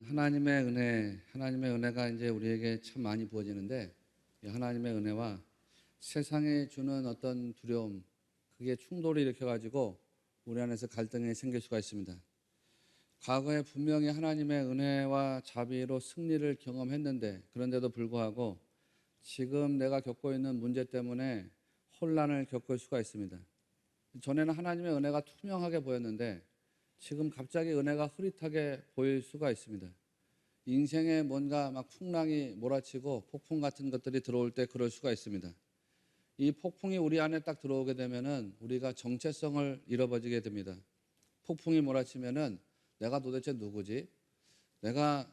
하나님의 은혜, 하나님의 은혜가 이제 우리에게 참 많이 부어지는데, 이 하나님의 은혜와 세상에 주는 어떤 두려움, 그게 충돌을 일으켜가지고 우리 안에서 갈등이 생길 수가 있습니다. 과거에 분명히 하나님의 은혜와 자비로 승리를 경험했는데, 그런데도 불구하고 지금 내가 겪고 있는 문제 때문에 혼란을 겪을 수가 있습니다. 전에는 하나님의 은혜가 투명하게 보였는데 지금 갑자기 은혜가 흐릿하게 보일 수가 있습니다. 인생에 뭔가 막 풍랑이 몰아치고 폭풍 같은 것들이 들어올 때 그럴 수가 있습니다. 이 폭풍이 우리 안에 딱 들어오게 되면은 우리가 정체성을 잃어버리게 됩니다. 폭풍이 몰아치면은 내가 도대체 누구지? 내가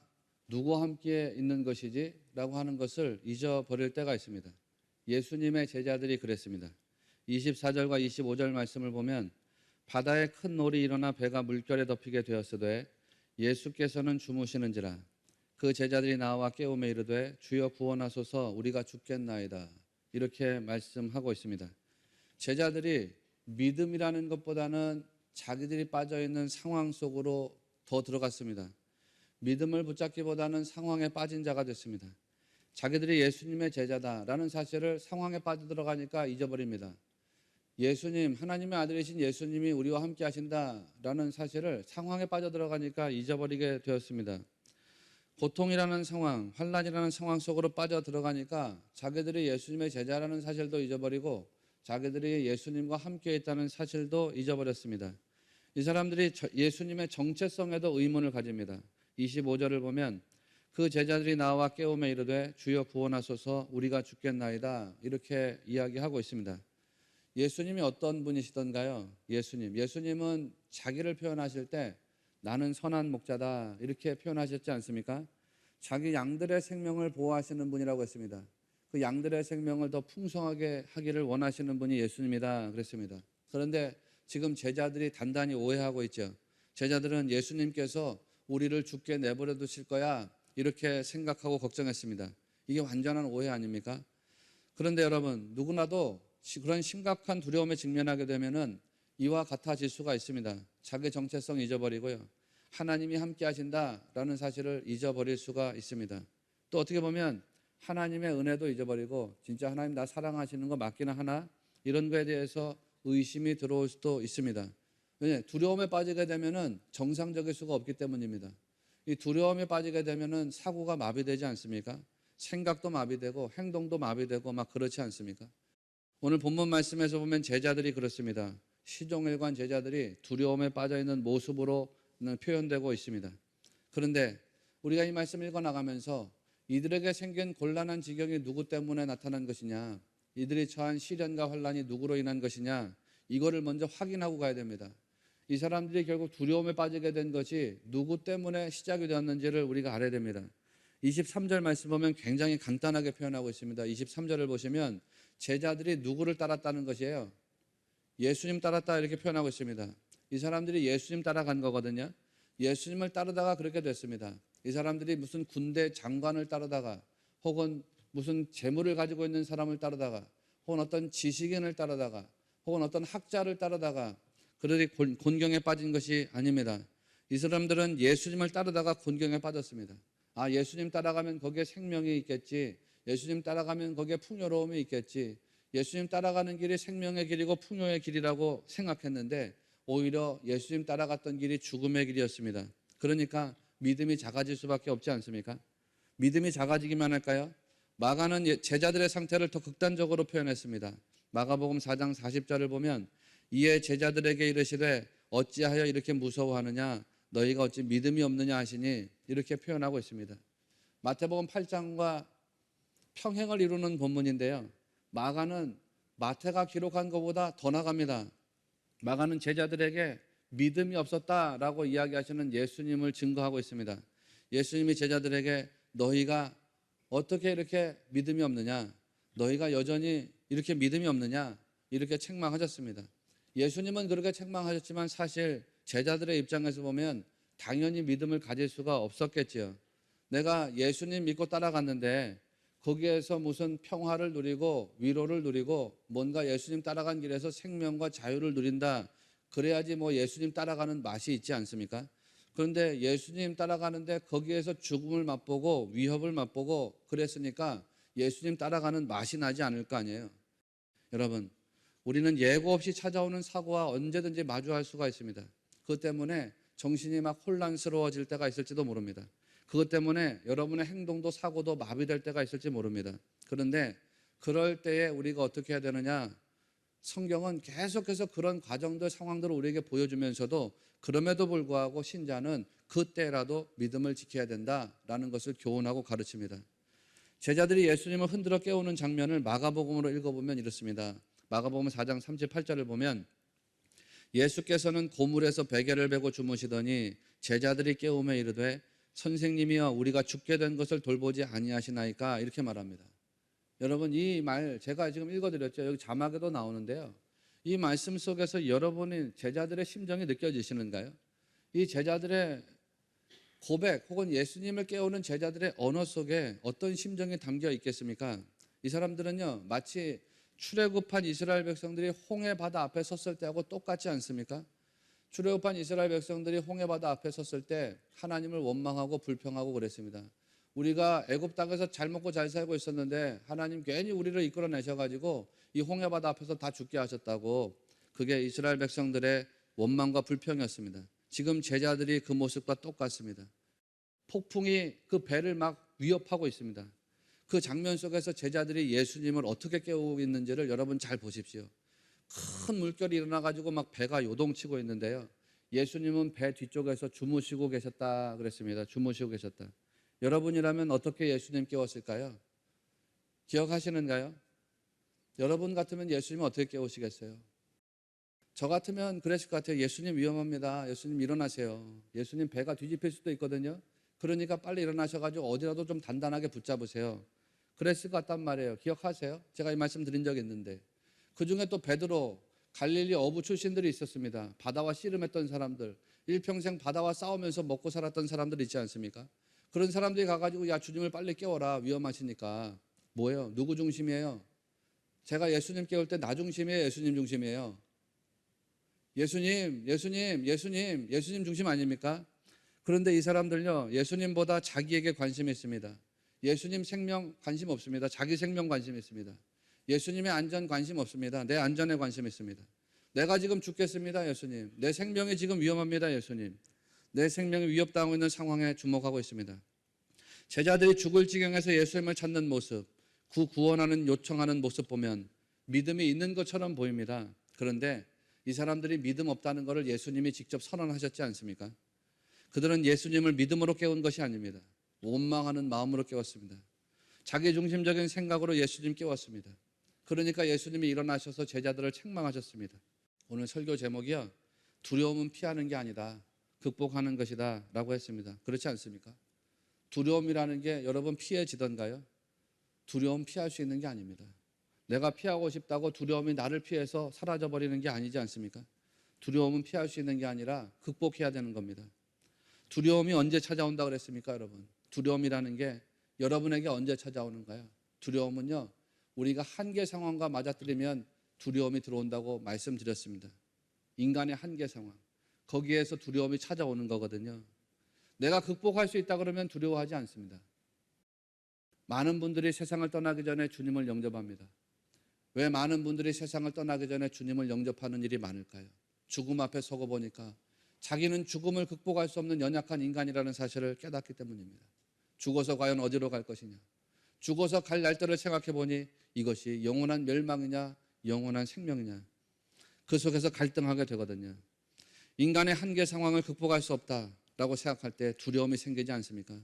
누구와 함께 있는 것이지? 라고 하는 것을 잊어버릴 때가 있습니다. 예수님의 제자들이 그랬습니다. 24절과 25절 말씀을 보면 바다에 큰 놀이 일어나 배가 물결에 덮이게 되었으되 예수께서는 주무시는지라 그 제자들이 나와 깨우며 이르되 주여 구원하소서 우리가 죽겠나이다. 이렇게 말씀하고 있습니다. 제자들이 믿음이라는 것보다는 자기들이 빠져있는 상황 속으로 더 들어갔습니다. 믿음을 붙잡기보다는 상황에 빠진 자가 됐습니다. 자기들이 예수님의 제자다라는 사실을 상황에 빠져들어가니까 잊어버립니다. 예수님, 하나님의 아들이신 예수님이 우리와 함께 하신다라는 사실을 상황에 빠져들어가니까 잊어버리게 되었습니다. 고통이라는 상황, 환난이라는 상황 속으로 빠져들어가니까 자기들이 예수님의 제자라는 사실도 잊어버리고 자기들이 예수님과 함께 있다는 사실도 잊어버렸습니다. 이 사람들이 예수님의 정체성에도 의문을 가집니다. 25절을 보면 그 제자들이 나와 깨우며 이르되 주여 구원하소서 우리가 죽겠나이다. 이렇게 이야기하고 있습니다. 예수님이 어떤 분이시던가요? 예수님은 자기를 표현하실 때 나는 선한 목자다 이렇게 표현하셨지 않습니까? 자기 양들의 생명을 보호하시는 분이라고 했습니다. 그 양들의 생명을 더 풍성하게 하기를 원하시는 분이 예수님이다 그랬습니다. 그런데 지금 제자들이 단단히 오해하고 있죠. 제자들은 예수님께서 우리를 죽게 내버려 두실 거야 이렇게 생각하고 걱정했습니다. 이게 완전한 오해 아닙니까? 그런데 여러분, 누구나도 그런 심각한 두려움에 직면하게 되면은 이와 같아질 수가 있습니다. 자기 정체성 잊어버리고요. 하나님이 함께 하신다라는 사실을 잊어버릴 수가 있습니다. 또 어떻게 보면 하나님의 은혜도 잊어버리고 진짜 하나님 나 사랑하시는 거 맞기는 하나? 이런 거에 대해서 의심이 들어올 수도 있습니다. 왜냐? 두려움에 빠지게 되면은 정상적일 수가 없기 때문입니다. 이 두려움에 빠지게 되면은 사고가 마비되지 않습니까? 생각도 마비되고 행동도 마비되고 막 그렇지 않습니까? 오늘 본문 말씀에서 보면 제자들이 그렇습니다. 시종일관 제자들이 두려움에 빠져있는 모습으로 표현되고 있습니다. 그런데 우리가 이 말씀을 읽어나가면서 이들에게 생긴 곤란한 지경이 누구 때문에 나타난 것이냐, 이들이 처한 시련과 환란이 누구로 인한 것이냐, 이거를 먼저 확인하고 가야 됩니다. 이 사람들이 결국 두려움에 빠지게 된 것이 누구 때문에 시작이 되었는지를 우리가 알아야 됩니다. 23절 말씀 보면 굉장히 간단하게 표현하고 있습니다. 23절을 보시면 제자들이 누구를 따랐다는 것이에요. 예수님 따랐다 이렇게 표현하고 있습니다. 이 사람들이 예수님 따라간 거거든요. 예수님을 따르다가 그렇게 됐습니다. 이 사람들이 무슨 군대 장관을 따르다가 혹은 무슨 재물을 가지고 있는 사람을 따르다가 혹은 어떤 지식인을 따르다가 혹은 어떤 학자를 따르다가 그들이 곤경에 빠진 것이 아닙니다. 이 사람들은 예수님을 따르다가 곤경에 빠졌습니다. 아, 예수님 따라가면 거기에 생명이 있겠지. 예수님 따라가면 거기에 풍요로움이 있겠지. 예수님 따라가는 길이 생명의 길이고 풍요의 길이라고 생각했는데 오히려 예수님 따라갔던 길이 죽음의 길이었습니다. 그러니까 믿음이 작아질 수밖에 없지 않습니까? 믿음이 작아지기만 할까요? 마가는 제자들의 상태를 더 극단적으로 표현했습니다. 마가복음 4장 40절을 보면 이에 제자들에게 이르시되 어찌하여 이렇게 무서워하느냐 너희가 어찌 믿음이 없느냐 하시니 이렇게 표현하고 있습니다. 마태복음 8장과 평행을 이루는 본문인데요. 마가는 마태가 기록한 것보다 더 나갑니다. 마가는 제자들에게 믿음이 없었다라고 이야기하시는 예수님을 증거하고 있습니다. 예수님이 제자들에게 너희가 어떻게 이렇게 믿음이 없느냐, 너희가 여전히 이렇게 믿음이 없느냐 이렇게 책망하셨습니다. 예수님은 그렇게 책망하셨지만 사실 제자들의 입장에서 보면 당연히 믿음을 가질 수가 없었겠지요. 내가 예수님 믿고 따라갔는데 거기에서 무슨 평화를 누리고 위로를 누리고 뭔가 예수님 따라간 길에서 생명과 자유를 누린다. 그래야지 뭐 예수님 따라가는 맛이 있지 않습니까? 그런데 예수님 따라가는데 거기에서 죽음을 맛보고 위협을 맛보고 그랬으니까 예수님 따라가는 맛이 나지 않을 거 아니에요. 여러분, 우리는 예고 없이 찾아오는 사고와 언제든지 마주할 수가 있습니다. 그것 때문에 정신이 막 혼란스러워질 때가 있을지도 모릅니다. 그것 때문에 여러분의 행동도 사고도 마비될 때가 있을지 모릅니다. 그런데 그럴 때에 우리가 어떻게 해야 되느냐? 성경은 계속해서 그런 과정들, 상황들을 우리에게 보여주면서도 그럼에도 불구하고 신자는 그때라도 믿음을 지켜야 된다라는 것을 교훈하고 가르칩니다. 제자들이 예수님을 흔들어 깨우는 장면을 마가복음으로 읽어보면 이렇습니다. 마가복음 4장 38절을 보면 예수께서는 고물에서 베개를 베고 주무시더니 제자들이 깨우며 이르되 선생님이여 우리가 죽게 된 것을 돌보지 아니하시나이까 이렇게 말합니다. 여러분 이 말 제가 지금 읽어드렸죠. 여기 자막에도 나오는데요. 이 말씀 속에서 여러분이 제자들의 심정이 느껴지시는가요? 이 제자들의 고백 혹은 예수님을 깨우는 제자들의 언어 속에 어떤 심정이 담겨 있겠습니까? 이 사람들은요 마치 출애굽한 이스라엘 백성들이 홍해 바다 앞에 섰을 때하고 똑같지 않습니까? 출애굽한 이스라엘 백성들이 홍해 바다 앞에 섰을 때 하나님을 원망하고 불평하고 그랬습니다. 우리가 애굽 땅에서 잘 먹고 잘 살고 있었는데 하나님 괜히 우리를 이끌어내셔가지고 이 홍해 바다 앞에서 다 죽게 하셨다고. 그게 이스라엘 백성들의 원망과 불평이었습니다. 지금 제자들이 그 모습과 똑같습니다. 폭풍이 그 배를 막 위협하고 있습니다. 그 장면 속에서 제자들이 예수님을 어떻게 깨우고 있는지를 여러분 잘 보십시오. 큰 물결이 일어나가지고 막 배가 요동치고 있는데요. 예수님은 배 뒤쪽에서 주무시고 계셨다 그랬습니다. 주무시고 계셨다. 여러분이라면 어떻게 예수님 깨웠을까요? 기억하시는가요? 여러분 같으면 예수님 어떻게 깨우시겠어요? 저 같으면 그랬을 것 같아요. 예수님 위험합니다. 예수님 일어나세요. 예수님 배가 뒤집힐 수도 있거든요. 그러니까 빨리 일어나셔가지고 어디라도 좀 단단하게 붙잡으세요. 그랬을 것 같단 말이에요. 기억하세요? 제가 이 말씀 드린 적이 있는데 그 중에 또 베드로, 갈릴리 어부 출신들이 있었습니다. 바다와 씨름했던 사람들, 일평생 바다와 싸우면서 먹고 살았던 사람들 있지 않습니까? 그런 사람들이 가가지고 야 주님을 빨리 깨워라 위험하시니까. 뭐예요? 누구 중심이에요? 제가 예수님 깨울 때 나 중심이에요? 예수님 중심이에요? 예수님 중심 아닙니까? 그런데 이 사람들요 예수님보다 자기에게 관심이 있습니다. 예수님 생명 관심 없습니다. 자기 생명 관심 있습니다. 예수님의 안전 관심 없습니다. 내 안전에 관심 있습니다. 내가 지금 죽겠습니다. 예수님. 내 생명이 지금 위험합니다. 예수님. 내 생명이 위협당하고 있는 상황에 주목하고 있습니다. 제자들이 죽을 지경에서 예수님을 찾는 모습, 구원하는 요청하는 모습 보면 믿음이 있는 것처럼 보입니다. 그런데 이 사람들이 믿음 없다는 것을 예수님이 직접 선언하셨지 않습니까? 그들은 예수님을 믿음으로 깨운 것이 아닙니다. 원망하는 마음으로 깨웠습니다. 자기중심적인 생각으로 예수님 깨웠습니다. 그러니까 예수님이 일어나셔서 제자들을 책망하셨습니다. 오늘 설교 제목이요. 두려움은 피하는 게 아니다. 극복하는 것이다 라고 했습니다. 그렇지 않습니까? 두려움이라는 게 여러분 피해지던가요? 두려움 피할 수 있는 게 아닙니다. 내가 피하고 싶다고 두려움이 나를 피해서 사라져버리는 게 아니지 않습니까? 두려움은 피할 수 있는 게 아니라 극복해야 되는 겁니다. 두려움이 언제 찾아온다 그랬습니까, 여러분? 두려움이라는 게 여러분에게 언제 찾아오는가요? 두려움은요, 우리가 한계 상황과 맞아떨리면 두려움이 들어온다고 말씀드렸습니다. 인간의 한계 상황. 거기에서 두려움이 찾아오는 거거든요. 내가 극복할 수 있다 그러면 두려워하지 않습니다. 많은 분들이 세상을 떠나기 전에 주님을 영접합니다. 왜 많은 분들이 세상을 떠나기 전에 주님을 영접하는 일이 많을까요? 죽음 앞에 서고 보니까 자기는 죽음을 극복할 수 없는 연약한 인간이라는 사실을 깨닫기 때문입니다. 죽어서 과연 어디로 갈 것이냐? 죽어서 갈 날짜를 생각해 보니 이것이 영원한 멸망이냐 영원한 생명이냐, 그 속에서 갈등하게 되거든요. 인간의 한계 상황을 극복할 수 없다라고 생각할 때 두려움이 생기지 않습니까?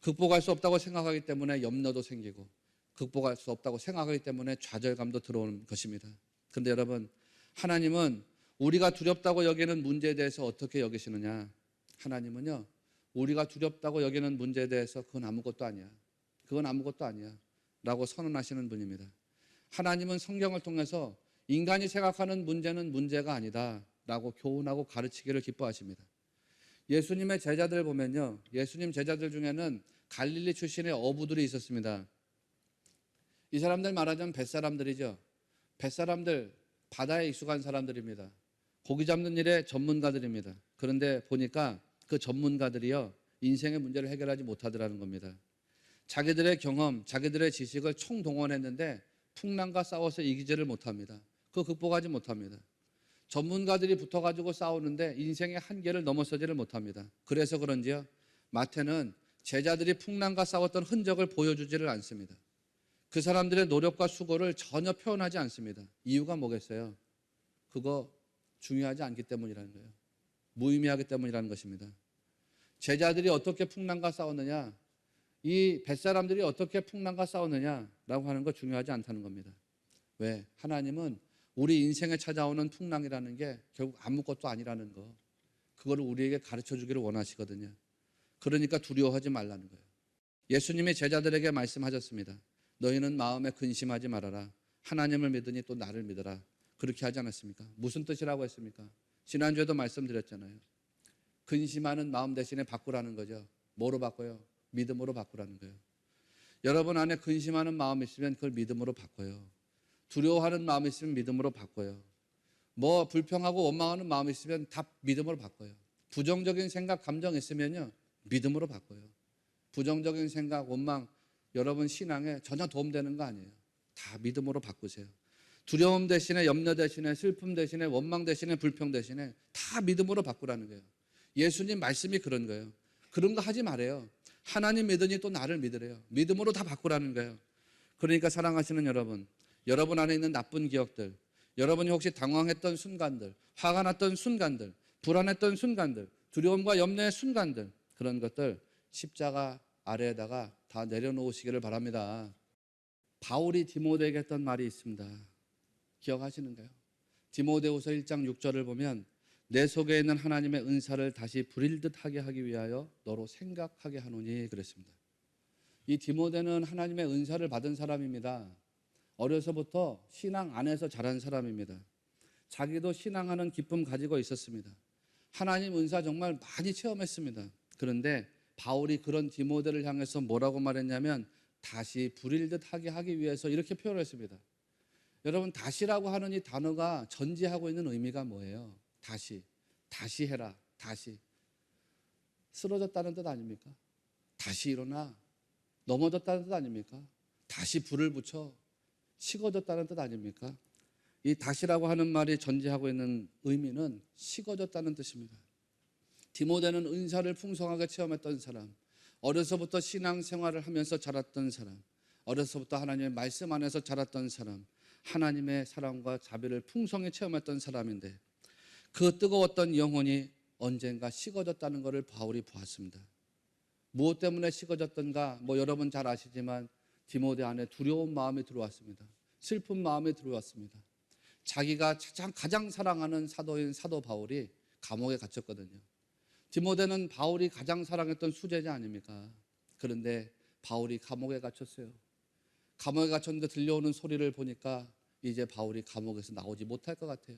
극복할 수 없다고 생각하기 때문에 염려도 생기고, 극복할 수 없다고 생각하기 때문에 좌절감도 들어오는 것입니다. 그런데 여러분, 하나님은 우리가 두렵다고 여기는 문제에 대해서 어떻게 여기시느냐? 하나님은요, 우리가 두렵다고 여기는 문제에 대해서 그건 아무것도 아니야. 그건 아무것도 아니야. 라고 선언하시는 분입니다. 하나님은 성경을 통해서 인간이 생각하는 문제는 문제가 아니다. 라고 교훈하고 가르치기를 기뻐하십니다. 예수님의 제자들 보면요, 예수님 제자들 중에는 갈릴리 출신의 어부들이 있었습니다. 이 사람들 말하자면 뱃사람들이죠. 뱃사람들, 바다에 익숙한 사람들입니다. 고기 잡는 일의 전문가들입니다. 그런데 보니까 그 전문가들이요, 인생의 문제를 해결하지 못하더라는 겁니다. 자기들의 경험, 자기들의 지식을 총동원했는데 풍랑과 싸워서 이기지를 못합니다. 그거 극복하지 못합니다. 전문가들이 붙어가지고 싸우는데 인생의 한계를 넘어서지를 못합니다. 그래서 그런지요, 마태는 제자들이 풍랑과 싸웠던 흔적을 보여주지를 않습니다. 그 사람들의 노력과 수고를 전혀 표현하지 않습니다. 이유가 뭐겠어요? 그거 중요하지 않기 때문이라는 거예요. 무의미하기 때문이라는 것입니다. 제자들이 어떻게 풍랑과 싸웠느냐, 이 뱃사람들이 어떻게 풍랑과 싸웠느냐라고 하는 거 중요하지 않다는 겁니다. 왜? 하나님은 우리 인생에 찾아오는 풍랑이라는 게 결국 아무것도 아니라는 거, 그거를 우리에게 가르쳐 주기를 원하시거든요. 그러니까 두려워하지 말라는 거예요. 예수님이 제자들에게 말씀하셨습니다. 너희는 마음에 근심하지 말아라. 하나님을 믿으니 또 나를 믿어라. 그렇게 하지 않았습니까? 무슨 뜻이라고 했습니까? 지난주에도 말씀드렸잖아요. 근심하는 마음 대신에 바꾸라는 거죠. 뭐로 바꿔요? 믿음으로 바꾸라는 거예요. 여러분 안에 근심하는 마음이 있으면 그걸 믿음으로 바꿔요. 두려워하는 마음이 있으면 믿음으로 바꿔요. 뭐 불평하고 원망하는 마음이 있으면 다 믿음으로 바꿔요. 부정적인 생각, 감정 있으면요, 믿음으로 바꿔요. 부정적인 생각, 원망, 여러분 신앙에 전혀 도움되는 거 아니에요. 다 믿음으로 바꾸세요. 두려움 대신에, 염려 대신에, 슬픔 대신에, 원망 대신에, 불평 대신에 다 믿음으로 바꾸라는 거예요. 예수님 말씀이 그런 거예요. 그런 거 하지 말아요. 하나님 믿으니 또 나를 믿으래요. 믿음으로 다 바꾸라는 거예요. 그러니까 사랑하시는 여러분, 여러분 안에 있는 나쁜 기억들, 여러분이 혹시 당황했던 순간들, 화가 났던 순간들, 불안했던 순간들, 두려움과 염려의 순간들, 그런 것들 십자가 아래에다가 다 내려놓으시기를 바랍니다. 바울이 디모데에게 했던 말이 있습니다. 기억하시는가요? 디모데후서 1장 6절을 보면 내 속에 있는 하나님의 은사를 다시 부릴 듯하게 하기 위하여 너로 생각하게 하노니 그랬습니다. 이 디모데는 하나님의 은사를 받은 사람입니다. 어려서부터 신앙 안에서 자란 사람입니다. 자기도 신앙하는 기쁨 가지고 있었습니다. 하나님 은사 정말 많이 체험했습니다. 그런데 바울이 그런 디모데를 향해서 뭐라고 말했냐면 다시 부릴 듯하게 하기 위해서 이렇게 표현했습니다. 여러분, 다시라고 하는 이 단어가 전제하고 있는 의미가 뭐예요? 다시 해라, 다시. 쓰러졌다는 뜻 아닙니까? 다시 일어나. 넘어졌다는 뜻 아닙니까? 다시 불을 붙여. 식어졌다는 뜻 아닙니까? 이 다시라고 하는 말이 전제하고 있는 의미는 식어졌다는 뜻입니다. 디모데는 은사를 풍성하게 체험했던 사람, 어려서부터 신앙생활을 하면서 자랐던 사람, 어려서부터 하나님의 말씀 안에서 자랐던 사람, 하나님의 사랑과 자비를 풍성히 체험했던 사람인데 그 뜨거웠던 영혼이 언젠가 식어졌다는 것을 바울이 보았습니다. 무엇 때문에 식어졌던가 여러분 잘 아시지만 디모데 안에 두려운 마음이 들어왔습니다. 슬픈 마음이 들어왔습니다. 자기가 가장 사랑하는 사도인 사도 바울이 감옥에 갇혔거든요. 디모데는 바울이 가장 사랑했던 수제자 아닙니까? 그런데 바울이 감옥에 갇혔어요. 감옥에 갇혔는데 들려오는 소리를 보니까 이제 바울이 감옥에서 나오지 못할 것 같아요.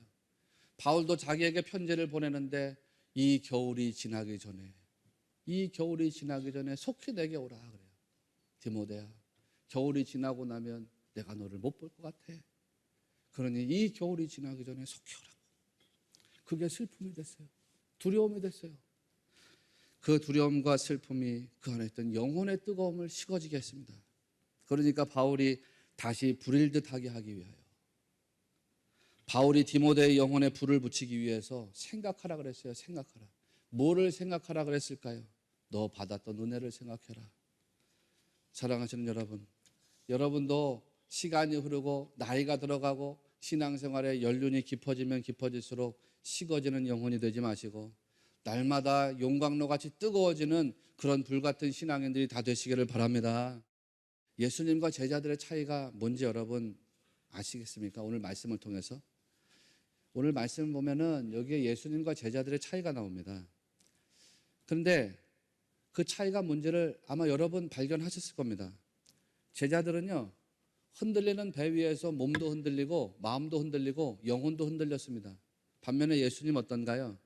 바울도 자기에게 편지를 보내는데 이 겨울이 지나기 전에 속히 내게 오라 그래요. 디모데야, 겨울이 지나고 나면 내가 너를 못 볼 것 같아. 그러니 이 겨울이 지나기 전에 속히 오라고. 그게 슬픔이 됐어요. 두려움이 됐어요. 그 두려움과 슬픔이 그 안에 있던 영혼의 뜨거움을 식어지게 했습니다. 그러니까 바울이 다시 불일 듯하게 하기 위하여, 바울이 디모데의 영혼에 불을 붙이기 위해서 생각하라 그랬어요. 생각하라. 뭐를 생각하라 그랬을까요? 너 받았던 은혜를 생각해라. 사랑하시는 여러분, 여러분도 시간이 흐르고 나이가 들어가고 신앙생활의 연륜이 깊어지면 깊어질수록 식어지는 영혼이 되지 마시고 날마다 용광로같이 뜨거워지는 그런 불같은 신앙인들이 다 되시기를 바랍니다. 예수님과 제자들의 차이가 뭔지 여러분 아시겠습니까? 오늘 말씀을 통해서. 오늘 말씀을 보면은 여기에 예수님과 제자들의 차이가 나옵니다. 그런데 그 차이가 뭔지를 아마 여러분 발견하셨을 겁니다. 제자들은요, 흔들리는 배 위에서 몸도 흔들리고 마음도 흔들리고 영혼도 흔들렸습니다. 반면에 예수님 어떤가요?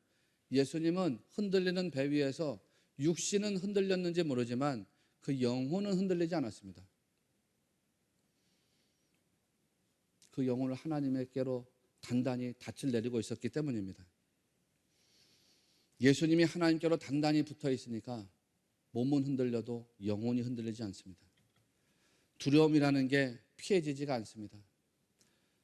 예수님은 흔들리는 배 위에서 육신은 흔들렸는지 모르지만 그 영혼은 흔들리지 않았습니다. 그 영혼을 하나님께로 단단히 닻을 내리고 있었기 때문입니다. 예수님이 하나님께로 단단히 붙어 있으니까 몸은 흔들려도 영혼이 흔들리지 않습니다. 두려움이라는 게 피해지지가 않습니다.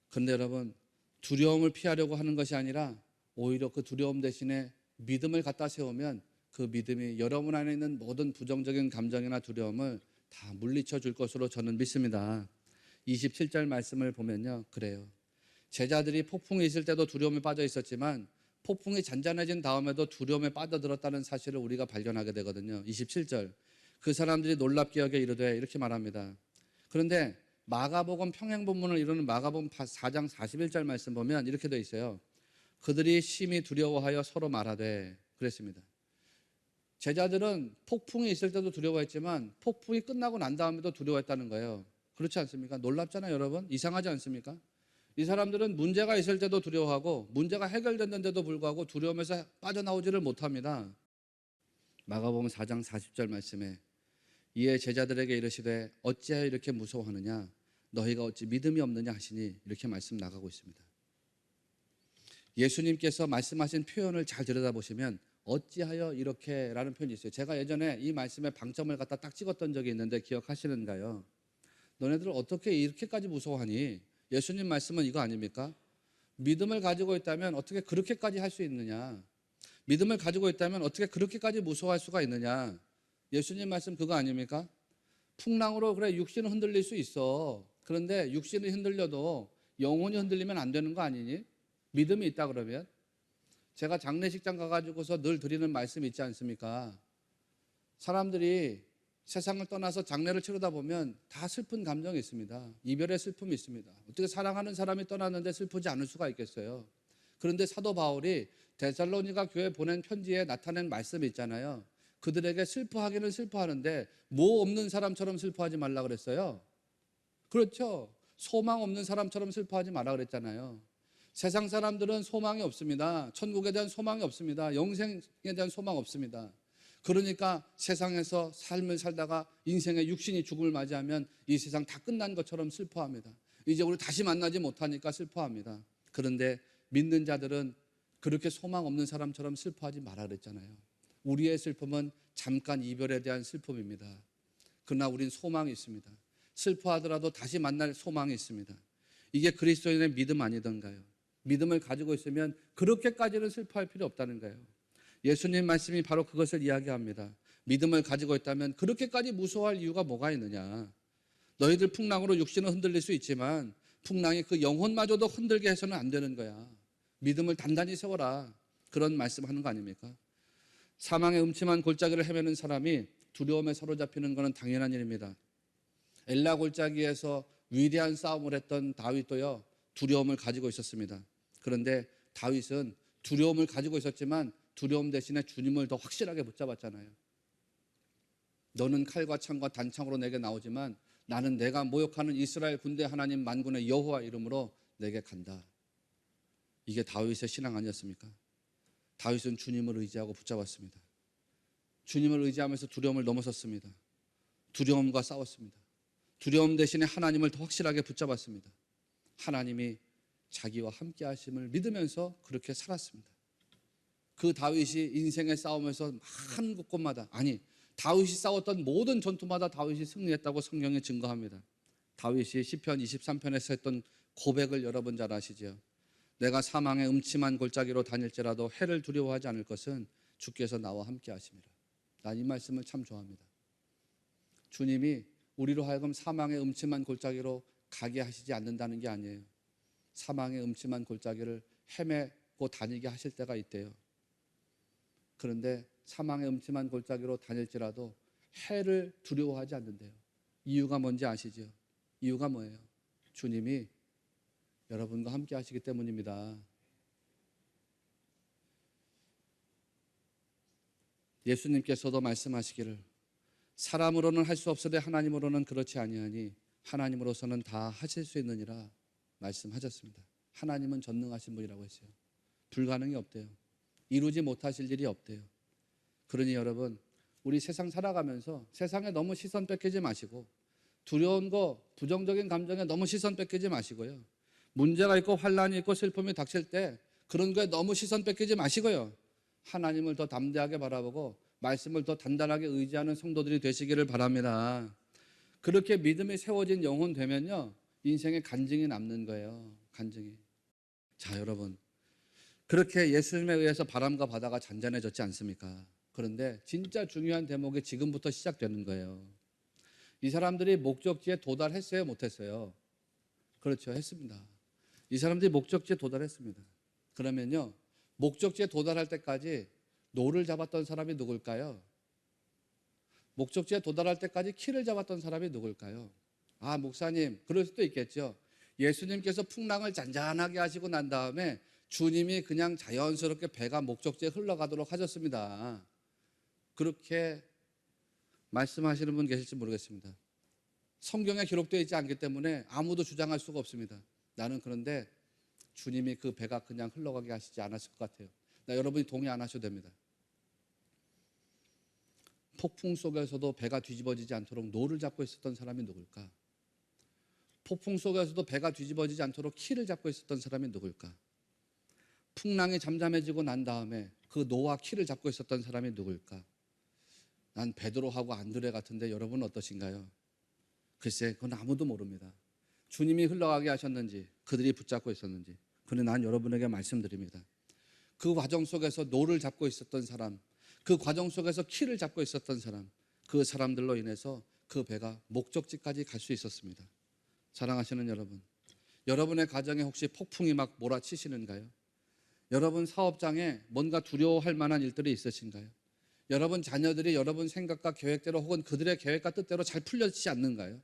그런데 여러분, 두려움을 피하려고 하는 것이 아니라 오히려 그 두려움 대신에 믿음을 갖다 세우면 그 믿음이 여러분 안에 있는 모든 부정적인 감정이나 두려움을 다 물리쳐 줄 것으로 저는 믿습니다. 27절 말씀을 보면요, 그래요. 제자들이 폭풍이 있을 때도 두려움에 빠져 있었지만 폭풍이 잔잔해진 다음에도 두려움에 빠져들었다는 사실을 우리가 발견하게 되거든요. 27절, 그 사람들이 놀랍게 여겨 이르되, 이렇게 말합니다. 그런데 마가복음 평행본문을 이루는 마가복음 4장 41절 말씀 보면 이렇게 되어 있어요. 그들이 심히 두려워하여 서로 말하되, 그랬습니다. 제자들은 폭풍이 있을 때도 두려워했지만 폭풍이 끝나고 난 다음에도 두려워했다는 거예요. 그렇지 않습니까? 놀랍잖아요, 여러분. 이상하지 않습니까? 이 사람들은 문제가 있을 때도 두려워하고 문제가 해결됐는데도 불구하고 두려움에서 빠져나오지를 못합니다. 마가복음 4장 40절 말씀에 이에 제자들에게 이르시되 어찌하여 이렇게 무서워하느냐, 너희가 어찌 믿음이 없느냐 하시니, 이렇게 말씀 나가고 있습니다. 예수님께서 말씀하신 표현을 잘 들여다보시면 어찌하여 이렇게 라는 표현이 있어요. 제가 예전에 이 말씀에 방점을 갖다 딱 찍었던 적이 있는데 기억하시는가요? 너네들 어떻게 이렇게까지 무서워하니? 예수님 말씀은 이거 아닙니까? 믿음을 가지고 있다면 어떻게 그렇게까지 할 수 있느냐? 믿음을 가지고 있다면 어떻게 그렇게까지 무서워할 수가 있느냐? 예수님 말씀 그거 아닙니까? 풍랑으로 그래 육신은 흔들릴 수 있어. 그런데 육신이 흔들려도 영혼이 흔들리면 안 되는 거 아니니? 믿음이 있다 그러면? 제가 장례식장 가가지고서 늘 드리는 말씀이 있지 않습니까? 사람들이 세상을 떠나서 장례를 치르다 보면 다 슬픈 감정이 있습니다. 이별의 슬픔이 있습니다. 어떻게 사랑하는 사람이 떠났는데 슬프지 않을 수가 있겠어요? 그런데 사도 바울이 데살로니가 교회에 보낸 편지에 나타낸 말씀이 있잖아요. 그들에게 슬퍼하기는 슬퍼하는데 뭐 없는 사람처럼 슬퍼하지 말라 그랬어요. 그렇죠. 소망 없는 사람처럼 슬퍼하지 말라 그랬잖아요. 세상 사람들은 소망이 없습니다. 천국에 대한 소망이 없습니다. 영생에 대한 소망 없습니다. 그러니까 세상에서 삶을 살다가 인생의 육신이 죽음을 맞이하면 이 세상 다 끝난 것처럼 슬퍼합니다. 이제 우리 다시 만나지 못하니까 슬퍼합니다. 그런데 믿는 자들은 그렇게 소망 없는 사람처럼 슬퍼하지 말아 그랬잖아요. 우리의 슬픔은 잠깐 이별에 대한 슬픔입니다. 그러나 우린 소망이 있습니다. 슬퍼하더라도 다시 만날 소망이 있습니다. 이게 그리스도인의 믿음 아니던가요? 믿음을 가지고 있으면 그렇게까지는 슬퍼할 필요 없다는 거예요. 예수님 말씀이 바로 그것을 이야기합니다. 믿음을 가지고 있다면 그렇게까지 무서워할 이유가 뭐가 있느냐? 너희들 풍랑으로 육신은 흔들릴 수 있지만 풍랑이 그 영혼마저도 흔들게 해서는 안 되는 거야. 믿음을 단단히 세워라. 그런 말씀하는 거 아닙니까? 사망의 음침한 골짜기를 헤매는 사람이 두려움에 사로잡히는 것은 당연한 일입니다. 엘라 골짜기에서 위대한 싸움을 했던 다윗도요, 두려움을 가지고 있었습니다. 그런데 다윗은 두려움을 가지고 있었지만 두려움 대신에 주님을 더 확실하게 붙잡았잖아요. 너는 칼과 창과 단창으로 내게 나오지만 나는 내가 모욕하는 이스라엘 군대 하나님 만군의 여호와 이름으로 내게 간다. 이게 다윗의 신앙 아니었습니까? 다윗은 주님을 의지하고 붙잡았습니다. 주님을 의지하면서 두려움을 넘어섰습니다. 두려움과 싸웠습니다. 두려움 대신에 하나님을 더 확실하게 붙잡았습니다. 하나님이 자기와 함께 하심을 믿으면서 그렇게 살았습니다. 그 다윗이 인생의 싸움에서 많은 곳마다, 아니 다윗이 싸웠던 모든 전투마다 다윗이 승리했다고 성경에 증거합니다. 다윗이 시편 23편에서 했던 고백을 여러분 잘 아시죠? 내가 사망의 음침한 골짜기로 다닐지라도 해를 두려워하지 않을 것은 주께서 나와 함께 하심이라. 난 이 말씀을 참 좋아합니다. 주님이 우리로 하여금 사망의 음침한 골짜기로 가게 하시지 않는다는 게 아니에요. 사망의 음침한 골짜기를 헤매고 다니게 하실 때가 있대요. 그런데 사망의 음침한 골짜기로 다닐지라도 해를 두려워하지 않는데요. 이유가 뭔지 아시죠? 이유가 뭐예요? 주님이 여러분과 함께 하시기 때문입니다. 예수님께서도 말씀하시기를 사람으로는 할 수 없으되 하나님으로는 그렇지 아니하니 하나님으로서는 다 하실 수 있느니라 말씀하셨습니다. 하나님은 전능하신 분이라고 했어요. 불가능이 없대요. 이루지 못하실 일이 없대요. 그러니 여러분, 우리 세상 살아가면서 세상에 너무 시선 뺏기지 마시고 두려운 거, 부정적인 감정에 너무 시선 뺏기지 마시고요. 문제가 있고 환란이 있고 슬픔이 닥칠 때 그런 거에 너무 시선 뺏기지 마시고요. 하나님을 더 담대하게 바라보고 말씀을 더 단단하게 의지하는 성도들이 되시기를 바랍니다. 그렇게 믿음이 세워진 영혼 되면요, 인생에 간증이 남는 거예요. 간증이. 자, 여러분, 그렇게 예수님에 의해서 바람과 바다가 잔잔해졌지 않습니까? 그런데 진짜 중요한 대목이 지금부터 시작되는 거예요. 이 사람들이 목적지에 도달했어요, 못했어요? 그렇죠, 했습니다. 이 사람들이 목적지에 도달했습니다. 그러면요, 목적지에 도달할 때까지 노를 잡았던 사람이 누굴까요? 목적지에 도달할 때까지 키를 잡았던 사람이 누굴까요? 아, 목사님, 그럴 수도 있겠죠. 예수님께서 풍랑을 잔잔하게 하시고 난 다음에 주님이 그냥 자연스럽게 배가 목적지에 흘러가도록 하셨습니다. 그렇게 말씀하시는 분 계실지 모르겠습니다. 성경에 기록되어 있지 않기 때문에 아무도 주장할 수가 없습니다. 나는 그런데 주님이 그 배가 그냥 흘러가게 하시지 않았을 것 같아요. 여러분이 동의 안 하셔도 됩니다. 폭풍 속에서도 배가 뒤집어지지 않도록 노를 잡고 있었던 사람이 누굴까? 폭풍 속에서도 배가 뒤집어지지 않도록 키를 잡고 있었던 사람이 누굴까? 풍랑이 잠잠해지고 난 다음에 그 노와 키를 잡고 있었던 사람이 누굴까? 난 베드로하고 안드레 같은데 여러분은 어떠신가요? 글쎄, 그건 아무도 모릅니다. 주님이 흘러가게 하셨는지, 그들이 붙잡고 있었는지, 그는 난 여러분에게 말씀드립니다. 그 과정 속에서 노를 잡고 있었던 사람, 그 과정 속에서 키를 잡고 있었던 사람, 그 사람들로 인해서 그 배가 목적지까지 갈 수 있었습니다. 사랑하시는 여러분, 여러분의 가정에 혹시 폭풍이 막 몰아치시는가요? 여러분 사업장에 뭔가 두려워할 만한 일들이 있으신가요? 여러분 자녀들이 여러분 생각과 계획대로 혹은 그들의 계획과 뜻대로 잘 풀려지지 않는가요?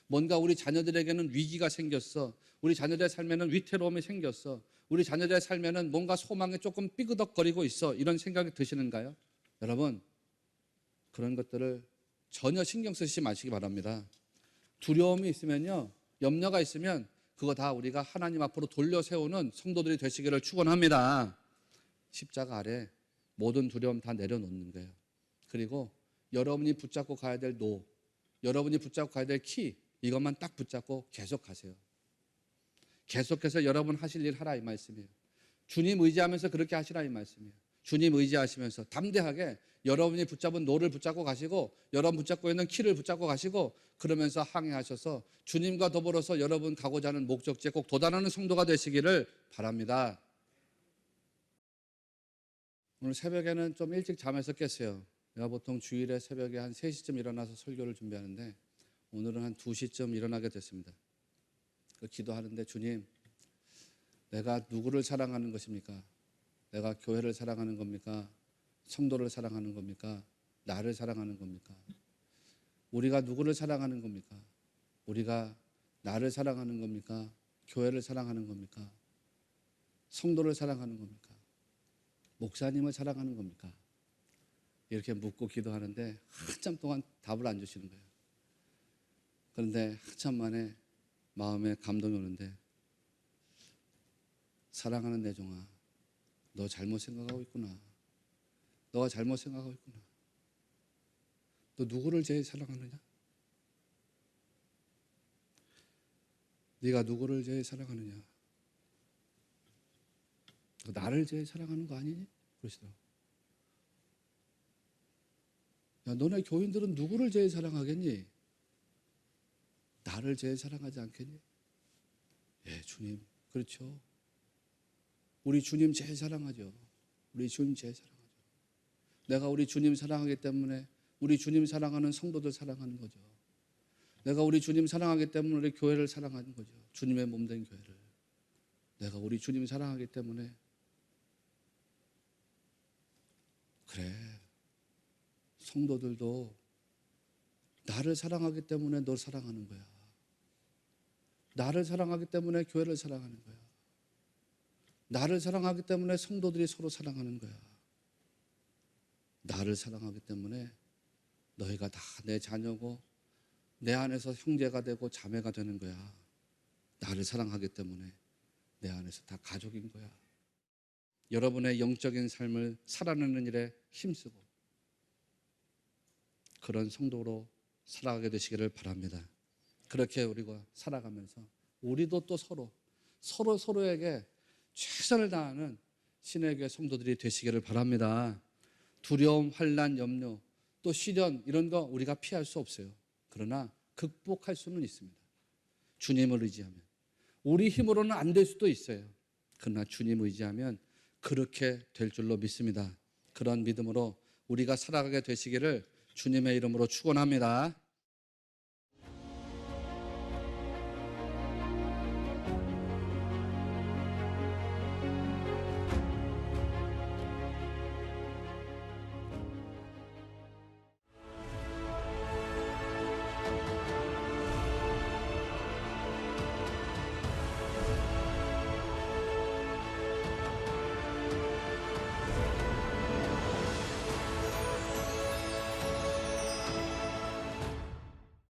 뭔가 우리 자녀들에게는 위기가 생겼어. 우리 자녀들의 삶에는 위태로움이 생겼어. 우리 자녀들의 삶에는 뭔가 소망이 조금 삐그덕거리고 있어. 이런 생각이 드시는가요? 여러분, 그런 것들을 전혀 신경 쓰시지 마시기 바랍니다. 두려움이 있으면요, 염려가 있으면 그거 다 우리가 하나님 앞으로 돌려 세우는 성도들이 되시기를 축원합니다. 십자가 아래 모든 두려움 다 내려놓는 거예요. 그리고 여러분이 붙잡고 가야 될 노, 여러분이 붙잡고 가야 될 키, 이것만 딱 붙잡고 계속 가세요. 계속해서 여러분 하실 일 하라 이 말씀이에요. 주님 의지하면서 그렇게 하시라 이 말씀이에요. 주님 의지하시면서 담대하게 여러분이 붙잡은 노를 붙잡고 가시고 여러분 붙잡고 있는 키를 붙잡고 가시고 그러면서 항해하셔서 주님과 더불어서 여러분 가고자 하는 목적지에 꼭 도달하는 성도가 되시기를 바랍니다. 오늘 새벽에는 좀 일찍 잠에서 깼어요. 내가 보통 주일에 새벽에 한 3시쯤 일어나서 설교를 준비하는데 오늘은 한 2시쯤 일어나게 됐습니다. 기도하는데 주님, 내가 누구를 사랑하는 것입니까? 내가 교회를 사랑하는 겁니까? 성도를 사랑하는 겁니까? 나를 사랑하는 겁니까? 우리가 누구를 사랑하는 겁니까? 우리가 나를 사랑하는 겁니까? 교회를 사랑하는 겁니까? 성도를 사랑하는 겁니까? 목사님을 사랑하는 겁니까? 이렇게 묻고 기도하는데 한참 동안 답을 안 주시는 거예요. 그런데 한참 만에 마음에 감동이 오는데, 사랑하는 내 종아, 너 잘못 생각하고 있구나. 너가 잘못 생각하고 있구나. 너 누구를 제일 사랑하느냐? 네가 누구를 제일 사랑하느냐? 너 나를 제일 사랑하는 거 아니니? 그러시더라고. 야, 너네 교인들은 누구를 제일 사랑하겠니? 나를 제일 사랑하지 않겠니? 예, 주님. 그렇죠. 우리 주님 제일 사랑하죠. 우리 주님 제일 사랑하죠. 내가 우리 주님 사랑하기 때문에 우리 주님 사랑하는 성도들 사랑하는 거죠. 내가 우리 주님 사랑하기 때문에 우리 교회를 사랑하는 거죠. 주님의 몸된 교회를. 내가 우리 주님 사랑하기 때문에. 그래, 성도들도 나를 사랑하기 때문에 널 사랑하는 거야. 나를 사랑하기 때문에 교회를 사랑하는 거야. 나를 사랑하기 때문에 성도들이 서로 사랑하는 거야. 나를 사랑하기 때문에 너희가 다 내 자녀고 내 안에서 형제가 되고 자매가 되는 거야. 나를 사랑하기 때문에 내 안에서 다 가족인 거야. 여러분의 영적인 삶을 살아내는 일에 힘쓰고 그런 성도로 살아가게 되시기를 바랍니다. 그렇게 우리가 살아가면서 우리도 또 서로에게 최선을 다하는 신의 교회 성도들이 되시기를 바랍니다. 두려움, 환난, 염려, 또 시련 이런 거 우리가 피할 수 없어요. 그러나 극복할 수는 있습니다. 주님을 의지하면. 우리 힘으로는 안 될 수도 있어요. 그러나 주님 의지하면 그렇게 될 줄로 믿습니다. 그런 믿음으로 우리가 살아가게 되시기를 주님의 이름으로 축원합니다.